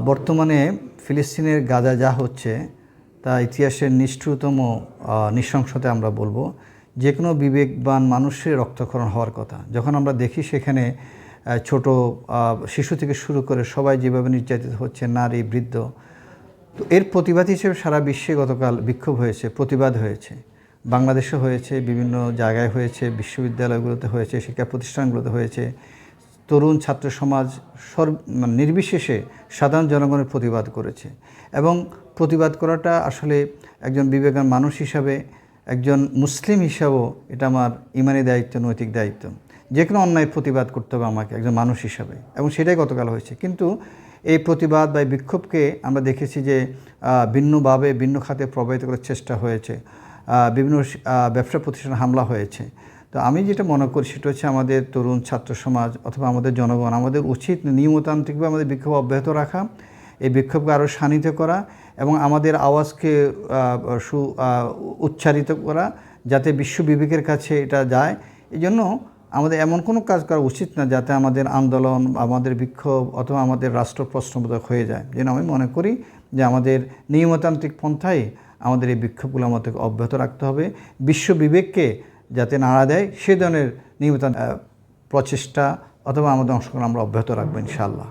বর্তমানে ফিলিস্তিনের গাজা যা হচ্ছে তা ইতিহাসের নিষ্ঠুরতম নৃশংসতা আমরা বলবো। যে কোনো বিবেকবান মানুষের রক্তক্ষরণ হওয়ার কথা। যখন আমরা দেখি সেখানে ছোট শিশু থেকে শুরু করে সবাই যেভাবে নির্যাতিত হচ্ছে, নারী, বৃদ্ধ, তো এর প্রতিবাদ হিসেবে সারা বিশ্বে গতকাল বিক্ষোভ হয়েছে, প্রতিবাদ হয়েছে। বাংলাদেশে হয়েছে, বিভিন্ন জায়গায় হয়েছে, বিশ্ববিদ্যালয়গুলোতে হয়েছে, শিক্ষা প্রতিষ্ঠানগুলোতে হয়েছে। তরুণ ছাত্র সমাজ নির্বিশেষে সাধারণ জনগণের প্রতিবাদ করেছে। এবং প্রতিবাদ করাটা আসলে একজন বিবেকবান মানুষ হিসাবে, একজন মুসলিম হিসাবেও এটা আমার ইমানি দায়িত্ব, নৈতিক দায়িত্ব। যে কোনো অন্যায় প্রতিবাদ করতে হবে আমাকে একজন মানুষ হিসাবে, এবং সেটাই গতকাল হয়েছে। কিন্তু এই প্রতিবাদ বা বিক্ষোভকে আমরা দেখেছি যে ভিন্নভাবে ভিন্ন খাতে প্রভাবিত করার চেষ্টা হয়েছে, বিভিন্ন ব্যবসা প্রতিষ্ঠানে হামলা হয়েছে। তো আমি যেটা মনে করি সেটা হচ্ছে আমাদের তরুণ ছাত্র সমাজ অথবা আমাদের জনগণ, আমাদের উচিত নিয়মতান্ত্রিকভাবে আমাদের বিক্ষোভ অব্যাহত রাখা, এই বিক্ষোভকে আরও শানিত করা এবং আমাদের আওয়াজকে উচ্চারিত করা, যাতে বিশ্ব বিবেকের কাছে এটা যায়। এই জন্য আমাদের এমন কোনো কাজ করা উচিত না যাতে আমাদের আন্দোলন, আমাদের বিক্ষোভ অথবা আমাদের রাষ্ট্র প্রশ্নবোধক হয়ে যায়। যেন আমি মনে করি যে আমাদের নিয়মতান্ত্রিক পন্থায় আমাদের এই বিক্ষোভগুলো আমাদের অব্যাহত রাখতে হবে। বিশ্ব বিবেককে যাতে নাড়া দেয় সে ধরনের নিয়মতান্ত্রিক প্রচেষ্টা অথবা আমাদের অংশগ্রহণ আমরা অব্যাহত রাখবো ইনশাআল্লাহ।